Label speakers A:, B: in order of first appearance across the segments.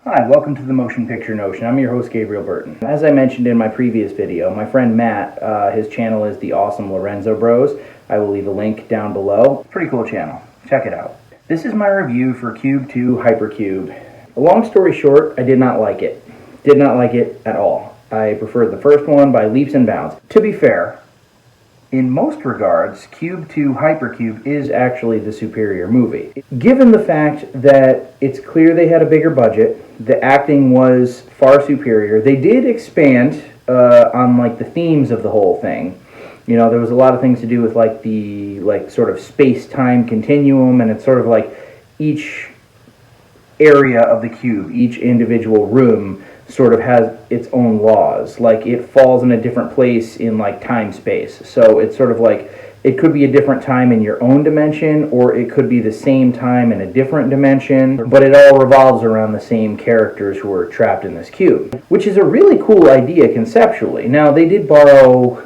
A: Hi, welcome to the Motion Picture Notion. I'm your host, Gabriel Burton. As I mentioned in my previous video, my friend Matt, his channel is the Awesome Lorenzo Bros. I will leave a link down below. Pretty cool channel. Check it out. This is my review for Cube 2 Hypercube. A long story short, I did not like it. Did not like it at all. I preferred the first one by leaps and bounds. To be fair, in most regards, Cube 2 Hypercube is actually the superior movie. Given the fact that it's clear they had a bigger budget, the acting was far superior. They did expand on like the themes of the whole thing. You know, there was a lot of things to do with like the sort of space-time continuum, and it's sort of like each area of the cube, each individual room sort of has its own laws. Like it falls in a different place in like time space. So it's sort of like it could be a different time in your own dimension, or it could be the same time in a different dimension, but it all revolves around the same characters who are trapped in this cube, which is a really cool idea conceptually. Now, they did borrow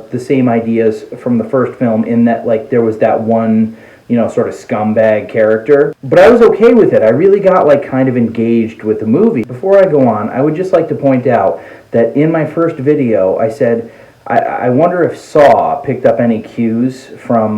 A: the same ideas from the first film in that like there was that one, you know, sort of scumbag character. But I was okay with it. I really got like kind of engaged with the movie. Before I go on, I would just like to point out that in my first video, I said, I wonder if Saw picked up any cues from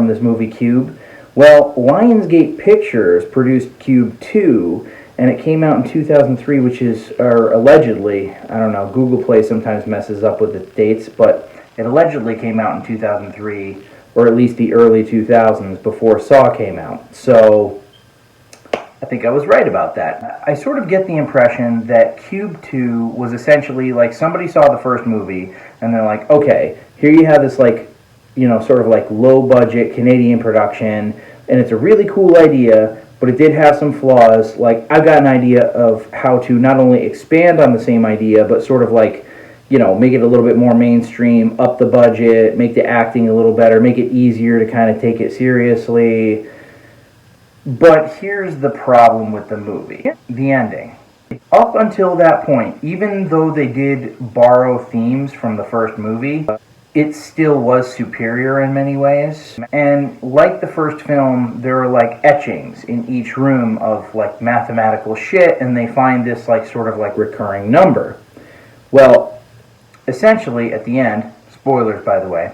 A: this movie Cube. Well, Lionsgate Pictures produced Cube 2, and it came out in 2003, which is, or allegedly, I don't know, Google Play sometimes messes up with the dates, but it allegedly came out in 2003, or at least the early 2000s, before Saw came out. So I think I was right about that. I sort of get the impression that Cube 2 was essentially like somebody saw the first movie and they're like, okay, here you have this like, you know, sort of like low budget Canadian production, and it's a really cool idea, but it did have some flaws. Like, I've got an idea of how to not only expand on the same idea, but sort of like, you know, make it a little bit more mainstream, up the budget, make the acting a little better, make it easier to kind of take it seriously. But here's the problem with the movie. The ending. Up until that point, even though they did borrow themes from the first movie, it still was superior in many ways. And like the first film, there are like etchings in each room of like mathematical shit, and they find this like sort of like recurring number. Well, essentially at the end, spoilers by the way,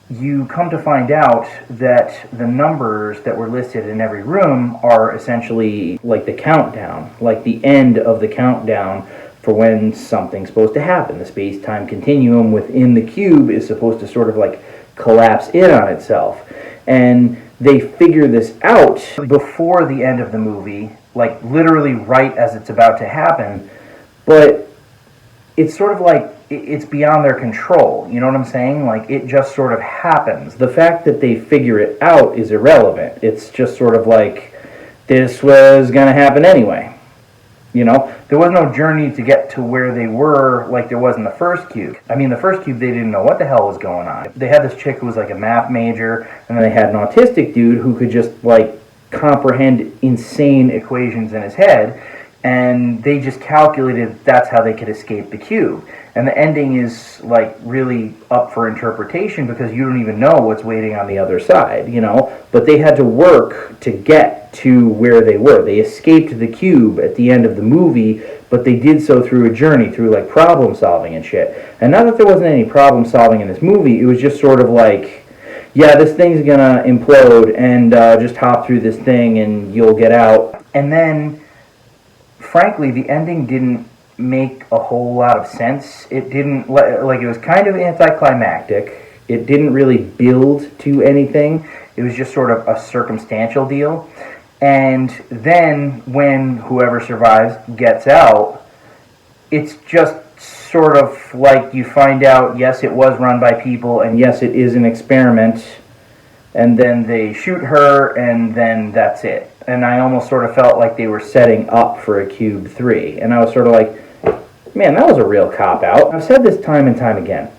A: you come to find out that the numbers that were listed in every room are essentially like the countdown, like the end of the countdown for when something's supposed to happen. The space-time continuum within the cube is supposed to sort of like collapse in on itself. And they figure this out before the end of the movie, like literally right as it's about to happen, but it's sort of like it's beyond their control, you know what I'm saying? Like, it just sort of happens. The fact that they figure it out is irrelevant. It's just sort of like, this was gonna happen anyway. You know? There was no journey to get to where they were like there was in the first cube. I mean, the first cube, they didn't know what the hell was going on. They had this chick who was like a math major, and then they had an autistic dude who could just, like, comprehend insane equations in his head, and they just calculated that's how they could escape the cube. And the ending is like really up for interpretation because you don't even know what's waiting on the other side, you know? But they had to work to get to where they were. They escaped the cube at the end of the movie, but they did so through a journey, through like problem solving and shit. And not that there wasn't any problem solving in this movie, it was just sort of like, yeah, this thing's gonna implode, and just hop through this thing and you'll get out. And then, frankly, the ending didn't make a whole lot of sense. It didn't, like, it was kind of anticlimactic. It didn't really build to anything. It was just sort of a circumstantial deal. And then when whoever survives gets out, it's just sort of like you find out, yes, it was run by people, and yes, it is an experiment, and then they shoot her, and then that's it. And I almost sort of felt like they were setting up for a Cube 3. And I was sort of like, man, that was a real cop-out. I've said this time and time again.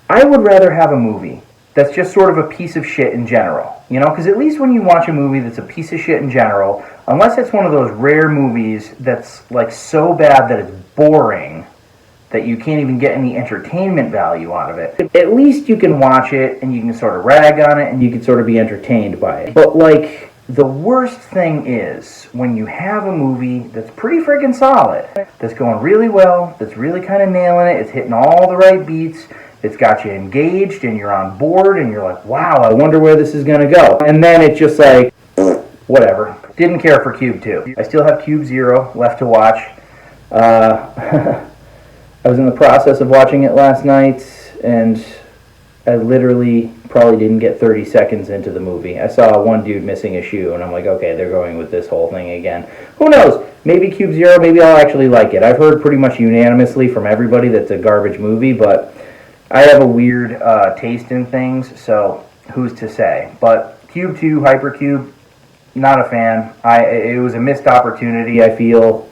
A: I would rather have a movie that's just sort of a piece of shit in general. You know, because at least when you watch a movie that's a piece of shit in general, unless it's one of those rare movies that's like so bad that it's boring that you can't even get any entertainment value out of it, at least you can watch it and you can sort of rag on it and you can sort of be entertained by it. But like, The worst thing is when you have a movie that's pretty freaking solid, that's going really well, that's really kind of nailing it, it's hitting all the right beats, it's got you engaged and you're on board and you're like, wow, I wonder where this is going to go. And then it's just like, whatever. Didn't care for Cube 2. I still have Cube 0 left to watch. I was in the process of watching it last night, and I literally probably didn't get 30 seconds into the movie. I saw one dude missing a shoe, and I'm like, okay, they're going with this whole thing again. Who knows? Maybe Cube 0, maybe I'll actually like it. I've heard pretty much unanimously from everybody that's a garbage movie, but I have a weird taste in things, so who's to say? But Cube 2, Hypercube, not a fan. It was a missed opportunity, I feel.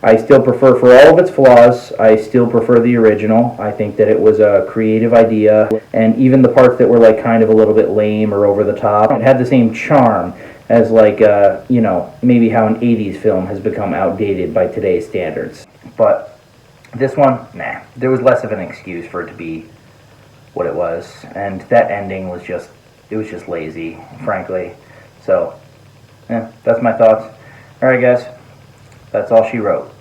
A: I still prefer, for all of its flaws, I still prefer the original. I think that it was a creative idea, and even the parts that were like kind of a little bit lame or over the top, it had the same charm as like, you know, maybe how an 80s film has become outdated by today's standards. But this one, nah. There was less of an excuse for it to be what it was, and that ending was just, it was just lazy, frankly. So, yeah, that's my thoughts. Alright guys, that's all she wrote.